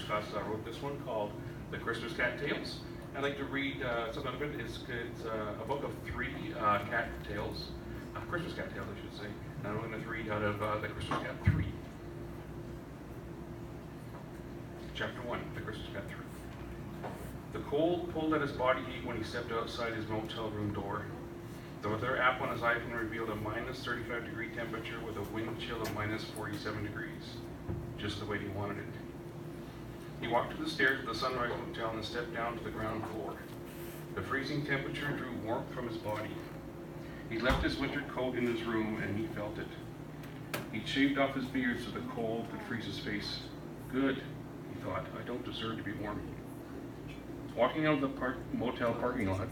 Scottsdale wrote this one called The Christmas Cat Tales. I'd like to read something out of it. It's a book of 3 cat tales, Christmas cat tales, I should say. And I'm going to read out of The Christmas Cat 3. Chapter 1, The Christmas Cat 3. The cold pulled at his body heat when he stepped outside his motel room door. The weather app on his iPhone revealed a minus 35-degree temperature with a wind chill of minus 47 degrees, just the way he wanted it. He walked to the stairs of the Sunrise Motel and stepped down to the ground floor. The freezing temperature drew warmth from his body. He left his winter coat in his room and he felt it. He shaved off his beard so the cold could freeze his face. Good, he thought, I don't deserve to be warm. Walking out of the motel parking lot,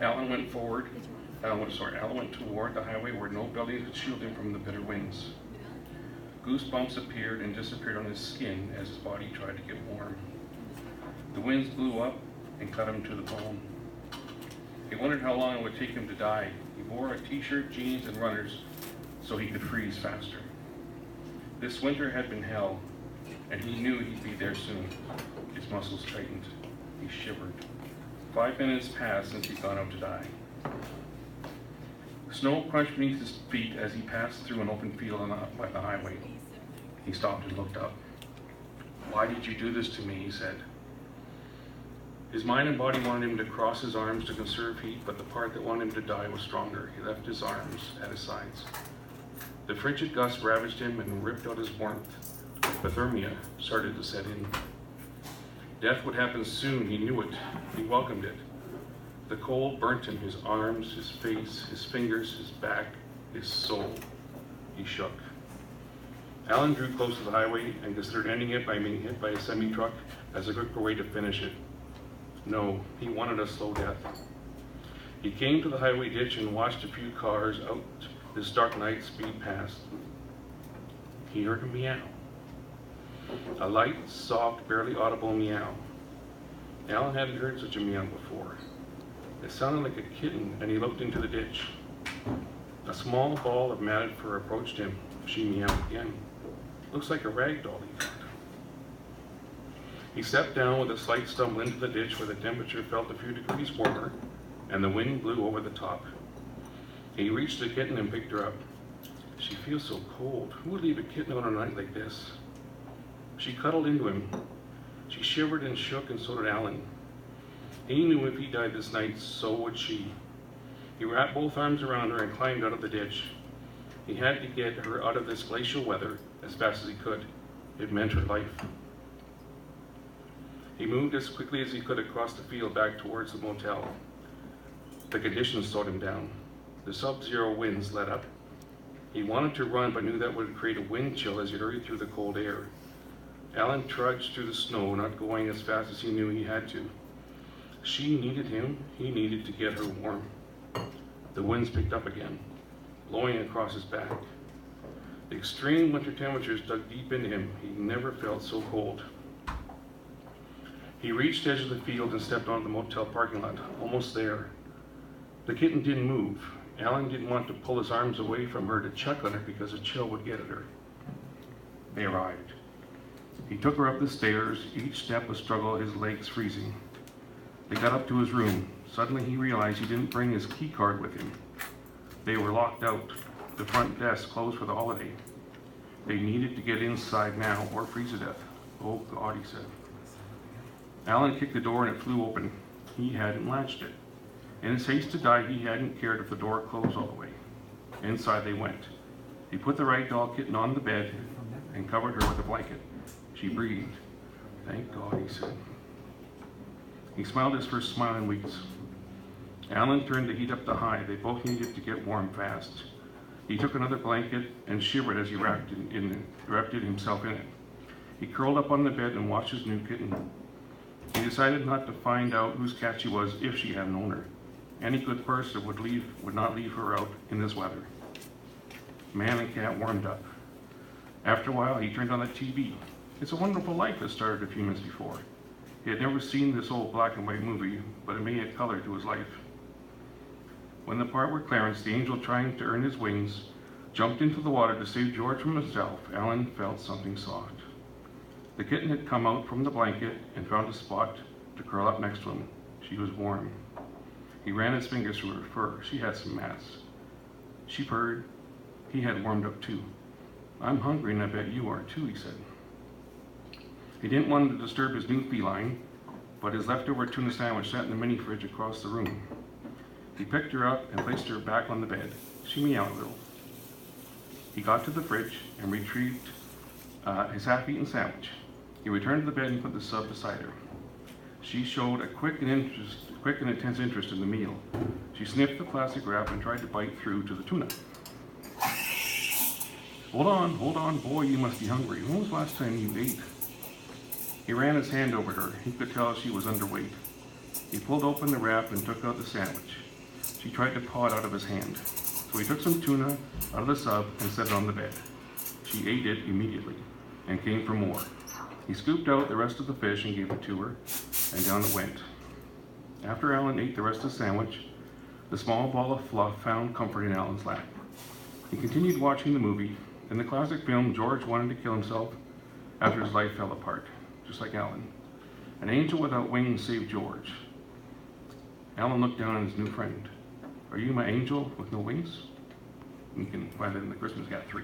Allan went toward the highway where no buildings could shield him from the bitter winds. Goosebumps appeared and disappeared on his skin as his body tried to get warm. The winds blew up and cut him to the bone. He wondered how long it would take him to die. He wore a t-shirt, jeans, and runners so he could freeze faster. This winter had been hell, and he knew he'd be there soon. His muscles tightened. He shivered. 5 minutes passed since he'd gone out to die. Snow crunched beneath his feet as he passed through an open field by the highway. He stopped and looked up. Why did you do this to me? He said. His mind and body wanted him to cross his arms to conserve heat, but the part that wanted him to die was stronger. He left his arms at his sides. The frigid gust ravaged him and ripped out his warmth. Hypothermia started to set in. Death would happen soon, he knew it. He welcomed it. The cold burnt him, his arms, his face, his fingers, his back, his soul. He shook. Allan drew close to the highway and considered ending it by being hit by a semi-truck as a quicker way to finish it. No, he wanted a slow death. He came to the highway ditch and watched a few cars out this dark night speed past. He heard a meow. A light, soft, barely audible meow. Allan hadn't heard such a meow before. It sounded like a kitten, and he looked into the ditch. A small ball of matted fur approached him. She meowed again. Looks like a rag doll, he thought. He stepped down with a slight stumble into the ditch where the temperature felt a few degrees warmer, and the wind blew over the top. He reached the kitten and picked her up. She feels so cold. Who would leave a kitten on a night like this? She cuddled into him. She shivered and shook, and so did Allan. He knew if he died this night, so would she. He wrapped both arms around her and climbed out of the ditch. He had to get her out of this glacial weather as fast as he could. It meant her life. He moved as quickly as he could across the field back towards the motel. The conditions slowed him down. The sub-zero winds let up. He wanted to run, but knew that would create a wind chill as he hurried through the cold air. Allan trudged through the snow, not going as fast as he knew he had to. She needed him. He needed to get her warm. The winds picked up again, blowing across his back. The extreme winter temperatures dug deep into him. He never felt so cold. He reached the edge of the field and stepped onto the motel parking lot, almost there. The kitten didn't move. Allan didn't want to pull his arms away from her to check on her because a chill would get at her. They arrived. He took her up the stairs, each step a struggle, his legs freezing. They got up to his room. Suddenly he realized he didn't bring his key card with him. They were locked out, the front desk closed for the holiday. They needed to get inside now or freeze to death. Oh God, he said. Allan kicked the door and it flew open. He hadn't latched it. In his haste to die, he hadn't cared if the door closed all the way. Inside they went. He put the ragdoll kitten on the bed and covered her with a blanket. She breathed. Thank God, he said. He smiled his first smile in weeks. Allan turned the heat up to high. They both needed to get warm fast. He took another blanket and shivered as he wrapped himself in it. He curled up on the bed and watched his new kitten. He decided not to find out whose cat she was if she had an owner. Any good person would not leave her out in this weather. Man and cat warmed up. After a while, he turned on the TV. It's a Wonderful Life had started a few minutes before. He had never seen this old black and white movie, but it made a color to his life. When the part where Clarence, the angel trying to earn his wings, jumped into the water to save George from himself, Allan felt something soft. The kitten had come out from the blanket and found a spot to curl up next to him. She was warm. He ran his fingers through her fur. She had some mats. She purred. He had warmed up too. "I'm hungry, and I bet you are too," he said. He didn't want to disturb his new feline, but his leftover tuna sandwich sat in the mini fridge across the room. He picked her up and placed her back on the bed. She meowed a little. He got to the fridge and retrieved his half-eaten sandwich. He returned to the bed and put the sub beside her. She showed a quick and intense interest in the meal. She sniffed the plastic wrap and tried to bite through to the tuna. Hold on, boy, you must be hungry. When was the last time you ate?" He ran his hand over her. He could tell she was underweight. He pulled open the wrap and took out the sandwich. She tried to paw it out of his hand. So he took some tuna out of the sub and set it on the bed. She ate it immediately and came for more. He scooped out the rest of the fish and gave it to her, and down it went. After Allan ate the rest of the sandwich, the small ball of fluff found comfort in Allan's lap. He continued watching the movie. In the classic film, George wanted to kill himself after his life fell apart, just like Allan. An angel without wings saved George. Allan looked down at his new friend. "Are you my angel with no wings?" You can find it in the Christmas Cat 3.